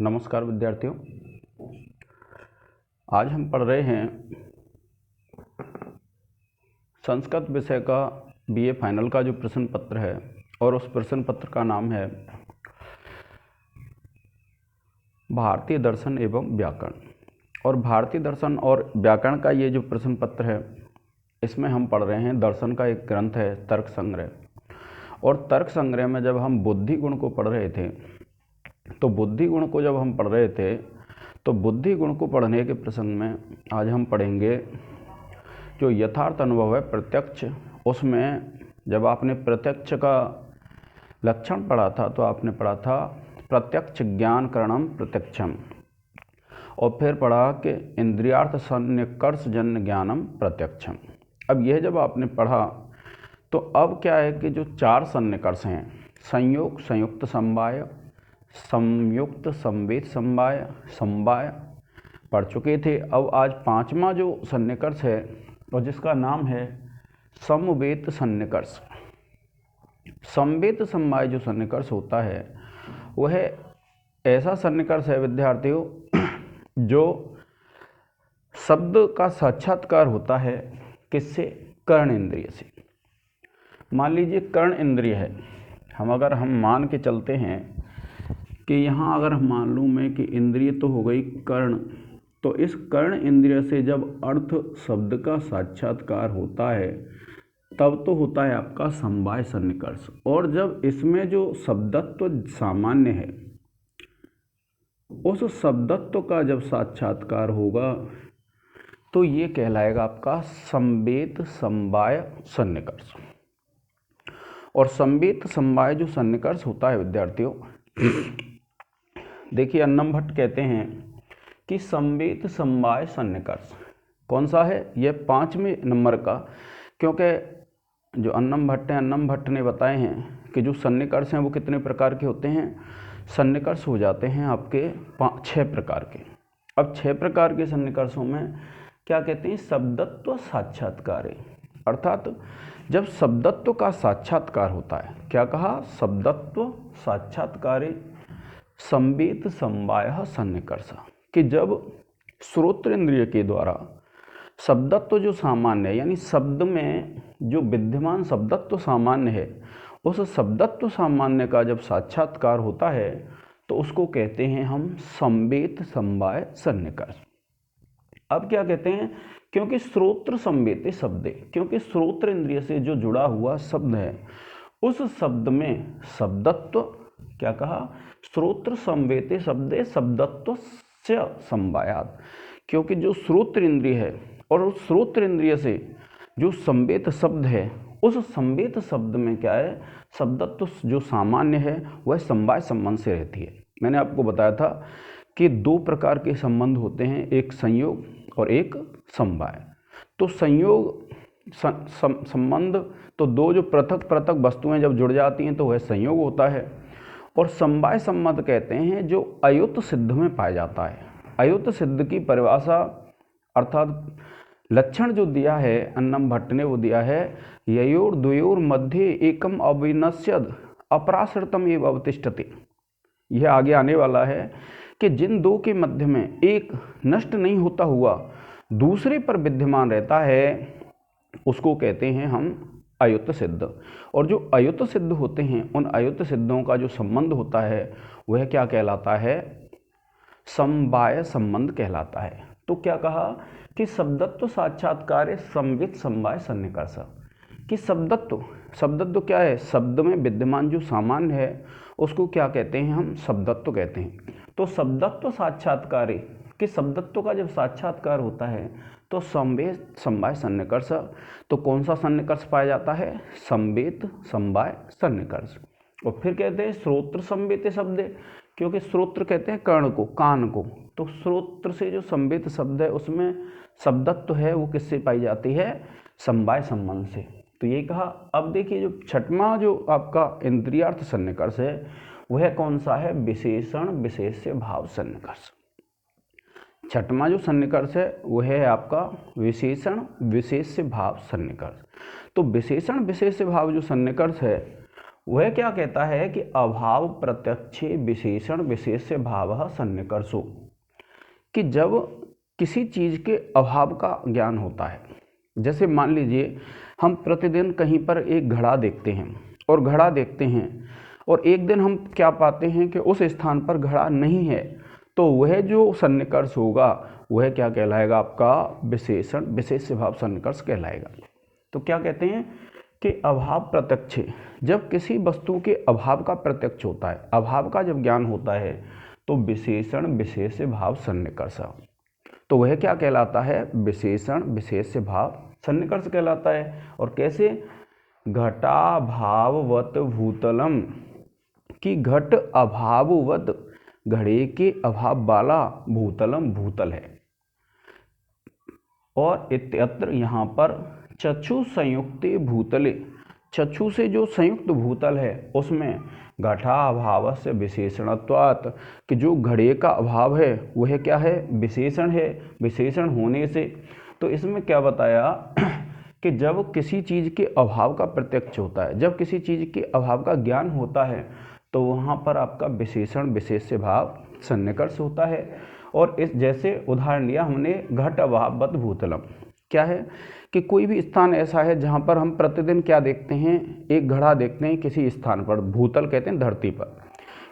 नमस्कार विद्यार्थियों। आज हम पढ़ रहे हैं संस्कृत विषय का बीए फाइनल का जो प्रश्न पत्र है और उस प्रश्न पत्र का नाम है भारतीय दर्शन एवं व्याकरण। और भारतीय दर्शन और व्याकरण का ये जो प्रश्न पत्र है इसमें हम पढ़ रहे हैं दर्शन का एक ग्रंथ है तर्क संग्रह। और तर्क संग्रह में जब हम बुद्धि गुण को पढ़ रहे थे तो बुद्धि गुण को जब हम पढ़ रहे थे तो बुद्धि गुण को पढ़ने के प्रसंग में आज हम पढ़ेंगे जो यथार्थ अनुभव है प्रत्यक्ष। उसमें जब आपने प्रत्यक्ष का लक्षण पढ़ा था तो आपने पढ़ा था प्रत्यक्ष ज्ञान करणम प्रत्यक्षम, और फिर पढ़ा कि इंद्रियार्थ सन्निकर्ष जन्य ज्ञानम प्रत्यक्षम। अब यह जब आपने पढ़ा तो अब क्या है कि जो चार सन्निकर्ष हैं संयोग, संयुक्त समवाय, संयुक्त संवेद समवाय, समवाय पढ़ चुके थे। अब आज पांचवा जो सन्निकर्ष है और जिसका नाम है समवेत सन्निकर्ष। संवेद समवाय जो सन्निकर्ष होता है वह ऐसा सन्निकर्ष है विद्यार्थियों जो शब्द का साक्षात्कार होता है किससे? कर्ण इंद्रिय से। मान लीजिए कर्ण इंद्रिय है, अगर हम मान के चलते हैं कि यहाँ अगर हम मान लूँ मैं कि इंद्रिय तो हो गई कर्ण, तो इस कर्ण इंद्रिय से जब अर्थ शब्द का साक्षात्कार होता है तब तो होता है आपका समवाय सन्निकर्ष। और जब इसमें जो शब्दत्व सामान्य है उस शब्दत्व का जब साक्षात्कार होगा तो ये कहलाएगा आपका संवेद समवाय सन्निकर्ष। और संवेद समवाय जो सन्निकर्ष होता है विद्यार्थियों, देखिए अन्नम भट्ट कहते हैं कि संवेद समवाय सन्निकर्ष कौन सा है? यह 5वें नंबर का, क्योंकि जो अन्नम भट्ट ने बताए हैं कि जो सन्निकर्ष हैं वो कितने प्रकार के होते हैं। सन्निकर्ष हो जाते हैं आपके 6 प्रकार के। अब 6 प्रकार के सन्निकर्षों में क्या कहते हैं? शब्दत्व साक्षात्कार, अर्थात जब शब्दत्व का साक्षात्कार होता है, क्या कहा? शब्दत्व साक्षात्कार संवेद समवाय सन्निकर्ष, कि जब श्रोत्र इंद्रिय के द्वारा शब्दत्व जो सामान्य है, यानी शब्द में जो विद्यमान शब्दत्व सामान्य है, उस शब्दत्व सामान्य का जब साक्षात्कार होता है तो उसको कहते हैं हम संवेद समवाय सन्निकर्ष। अब क्या कहते हैं? क्योंकि श्रोत्र संवेद शब्द, क्योंकि श्रोत्र इंद्रिय से जो जुड़ा हुआ शब्द है उस शब्द में शब्दत्व, क्या कहा? श्रोत्र संवेद शब्दे शब्दत्व से समवायात, क्योंकि जो श्रोत्र इंद्रिय है और उस श्रोत्र इंद्रिय से जो संवेद शब्द है उस संवेद शब्द में क्या है? शब्दत्व जो सामान्य है वह समवाय संबंध से रहती है। मैंने आपको बताया था कि 2 प्रकार के संबंध होते हैं, एक संयोग और एक समवाय। तो संयोग संबंध तो 2 जो पृथक पृथक वस्तुएं जब जुड़ जाती हैं तो वह संयोग होता है। और समवाय संबंध कहते हैं जो अयुत सिद्ध में पाया जाता है। अयुत सिद्ध की परिभाषा अर्थात लक्षण जो दिया है अन्नम भट्ट ने वो दिया है ययोर द्वयोर मध्य एकम अविनश्यद अपराश्रितम एव अवतिष्ठते। यह आगे आने वाला है कि जिन 2 के मध्य में एक नष्ट नहीं होता हुआ दूसरे पर विद्यमान रहता है उसको कहते हैं हम अयुत सिद्ध। और जो अयुत सिद्ध होते हैं उन अयुत सिद्धों का जो संबंध होता है वह क्या कहलाता है? समवाय संबंध कहलाता है। तो क्या कहा कि शब्दत्व साक्षात्कार संवित समवाय सन्निकर्ष, कि शब्दत्व क्या है? शब्द में विद्यमान जो सामान्य है उसको क्या कहते हैं? हम शब्दत्व कहते हैं। तो शब्दत्व साक्षात्कार, कि शब्दत्व का जब साक्षात्कार होता है तो संवेद समवाय सन्निकर्ष। तो कौन सा सन्निकर्ष पाया जाता है? संवेद समवाय सन्निकर्ष। और फिर कहते हैं श्रोत्र संवेद शब्द, क्योंकि श्रोत्र कहते हैं कर्ण को, कान को। तो श्रोत्र से जो संवेद शब्द है उसमें शब्दत्व है वो किससे पाई जाती है? समवाय संबंध से। तो ये कहा। अब देखिए जो 6वां जो आपका इंद्रियार्थ सन्निकर्ष है वह कौन सा है? विशेषण विशेष्य भाव सन्निकर्ष। 6वां जो सन्निकर्ष है वह है आपका विशेषण विशेष्य भाव सन्निकर्ष। तो विशेषण विशेष्य भाव जो सन्निकर्ष है वह क्या कहता है कि अभाव प्रत्यक्षे विशेषण विशेष्य भावः सन्निकर्षो, कि जब किसी चीज़ के अभाव का ज्ञान होता है, जैसे मान लीजिए हम प्रतिदिन कहीं पर एक घड़ा देखते हैं और घड़ा देखते हैं और एक दिन हम क्या पाते हैं कि उस स्थान पर घड़ा नहीं है, तो वह जो सन्निकर्ष होगा वह क्या कहलाएगा, आपका विशेषण विशेष्य भाव सन्निकर्ष कहलाएगा। तो क्या कहते हैं कि अभाव प्रत्यक्ष, जब किसी वस्तु के अभाव का प्रत्यक्ष होता है, अभाव का जब ज्ञान होता है, तो विशेषण विशेष्य भाव सन्निकर्ष, तो वह क्या कहलाता है, विशेषण विशेष्य भाव सन्निकर्ष कहलाता है। और कैसे, घटाभाववत भूतलम, कि घट अभाववत घड़े के अभाव वाला भूतलम भूतल है। और इत्यत्र यहाँ पर चक्षु संयुक्ते भूतले, चक्षु से जो संयुक्त भूतल है उसमें घटाभावस्य विशेषणत्वात्, कि जो घड़े का अभाव है वह क्या है, विशेषण है, विशेषण होने से। तो इसमें क्या बताया कि जब किसी चीज़ के अभाव का प्रत्यक्ष होता है, जब किसी चीज़ के अभाव का ज्ञान होता है, तो वहाँ पर आपका विशेषण विशेष्य भाव सन्निकर्ष होता है। और इस जैसे उदाहरण लिया हमने घट अभाववत भूतलम, क्या है कि कोई भी स्थान ऐसा है जहाँ पर हम प्रतिदिन क्या देखते हैं, एक घड़ा देखते हैं किसी स्थान पर, भूतल कहते हैं धरती पर,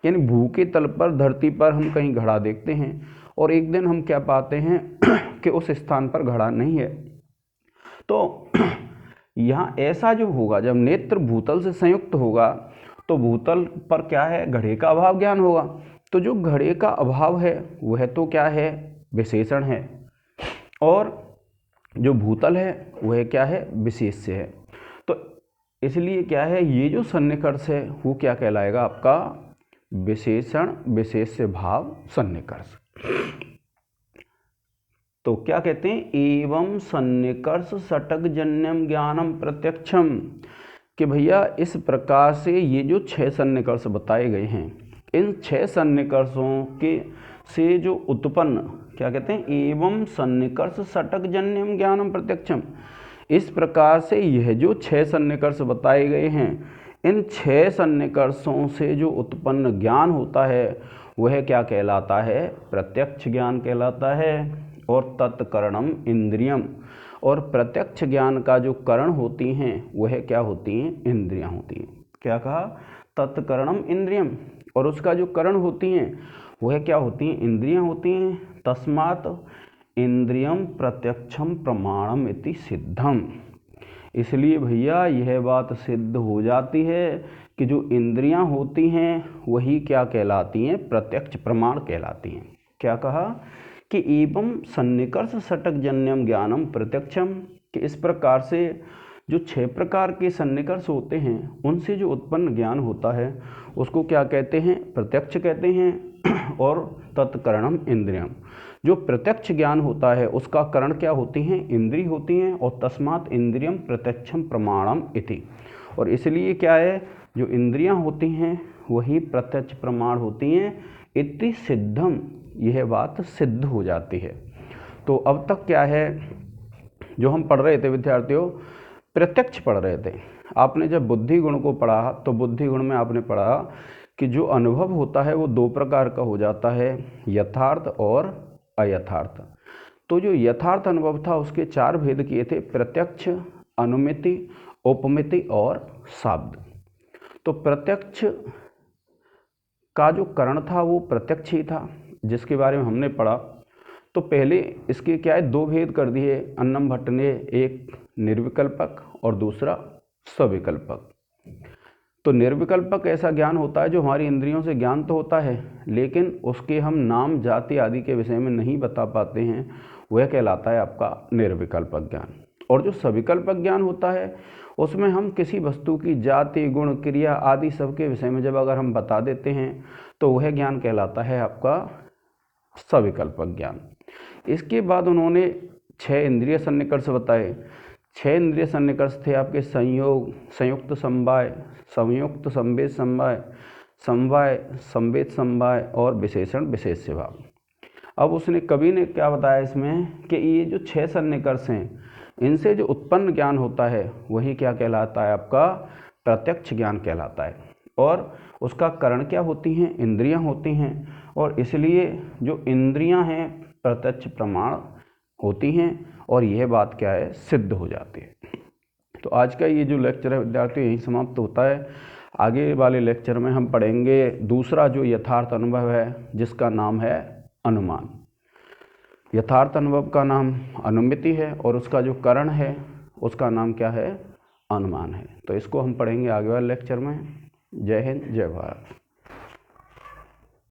यानी भू के तल पर धरती पर हम कहीं घड़ा देखते हैं और एक दिन हम क्या पाते हैं कि उस स्थान पर घड़ा नहीं है। तो यहाँ ऐसा जो होगा, जब नेत्र भूतल से संयुक्त होगा तो भूतल पर क्या है, घड़े का अभाव ज्ञान होगा। तो जो घड़े का अभाव है वह तो क्या है, विशेषण है, और जो भूतल है वह क्या है, विशेष्य है। तो इसलिए क्या है, ये जो सन्निकर्ष है वो क्या कहलाएगा, आपका विशेषण विशेष्य भाव सन्निकर्ष। तो क्या कहते हैं, एवं सन्निकर्ष षटक जन्यम ज्ञानम प्रत्यक्षम, कि भैया इस प्रकार से ये जो 6 सन्निकर्ष बताए गए हैं, इन 6 सन्निकर्षों के से जो उत्पन्न, क्या कहते हैं, एवं सन्निकर्ष षटक जन्यम ज्ञानम प्रत्यक्षम, इस प्रकार से यह जो 6 सन्निकर्ष बताए गए हैं, इन 6 सन्निकर्षों से जो उत्पन्न ज्ञान होता है वह क्या कहलाता है, प्रत्यक्ष ज्ञान कहलाता है। और तत्करणम इंद्रियम, और प्रत्यक्ष ज्ञान का जो करण होती हैं वह क्या होती हैं, इंद्रियां होती हैं। क्या कहा, तत्करणम इंद्रियम, और उसका जो करण होती हैं वह क्या होती हैं, इंद्रियां होती हैं। तस्मात् इंद्रियम प्रत्यक्षम प्रमाणम इति सिद्धम, इसलिए भैया यह बात सिद्ध हो जाती है कि जो इंद्रियां होती हैं वही क्या कहलाती हैं, प्रत्यक्ष प्रमाण कहलाती हैं। क्या कहा कि एवं सन्निकर्ष षटक जन्यम ज्ञानम प्रत्यक्षम, कि इस प्रकार से जो 6 प्रकार के सन्निकर्ष होते हैं उनसे जो उत्पन्न ज्ञान होता है उसको क्या कहते हैं, प्रत्यक्ष कहते हैं। और तत्करणम इंद्रियम, जो प्रत्यक्ष ज्ञान होता है उसका करण क्या होती हैं, इंद्रिय होती हैं। और तस्मात् इंद्रियम प्रत्यक्षम प्रमाणम इति, और इसलिए क्या है, जो इंद्रियां होती हैं वही प्रत्यक्ष प्रमाण होती हैं। इति सिद्धम, यह बात सिद्ध हो जाती है। तो अब तक क्या है, जो हम पढ़ रहे थे विद्यार्थियों, प्रत्यक्ष पढ़ रहे थे। आपने जब बुद्धि गुण को पढ़ा तो बुद्धि गुण में आपने पढ़ा कि जो अनुभव होता है वो 2 प्रकार का हो जाता है, यथार्थ और अयथार्थ। तो जो यथार्थ अनुभव था उसके 4 भेद किए थे, प्रत्यक्ष, अनुमिति, उपमिति और शाब्द। तो प्रत्यक्ष का जो करण था वो प्रत्यक्ष ही था, जिसके बारे में हमने पढ़ा। तो पहले इसके क्या है, 2 भेद कर दिए अन्नम भट्ट ने, एक निर्विकल्पक और दूसरा सविकल्पक। तो निर्विकल्पक ऐसा ज्ञान होता है जो हमारी इंद्रियों से ज्ञान तो होता है लेकिन उसके हम नाम जाति आदि के विषय में नहीं बता पाते हैं, वह कहलाता है आपका निर्विकल्पक ज्ञान। और जो सविकल्पक ज्ञान होता है उसमें हम किसी वस्तु की जाति, गुण, क्रिया आदि सब के विषय में जब अगर हम बता देते हैं तो वह ज्ञान कहलाता है आपका सविकल्पक ज्ञान। इसके बाद उन्होंने 6 इंद्रिय सन्निकर्ष बताए। 6 इंद्रिय सन्निकर्ष थे आपके संयोग, संयुक्त समवाय, संयुक्त संवेद समवाय, समवाय, संवेद समवाय और विशेषण विशेष्य भाव। अब उसने कवि ने क्या बताया इसमें कि ये जो 6 सन्निकर्ष हैं इनसे जो उत्पन्न ज्ञान होता है वही क्या कहलाता है, आपका प्रत्यक्ष ज्ञान कहलाता है। और उसका कारण क्या होती हैं? इंद्रियां होती हैं, और इसलिए जो इंद्रियां हैं प्रत्यक्ष प्रमाण होती हैं, और यह बात क्या है? सिद्ध हो जाती है। तो आज का ये जो लेक्चर है विद्यार्थियों यहीं समाप्त होता है। आगे वाले लेक्चर में हम पढ़ेंगे दूसरा जो यथार्थ अनुभव है, जिसका नाम है अनुमान। यथार्थ अनुभव का नाम अनुमिति है, और उसका जो कारण है उसका नाम क्या है? अनुमान है। तो इसको हम पढ़ेंगे आगे वाले लेक्चर में। जय हिंद, जय भारत।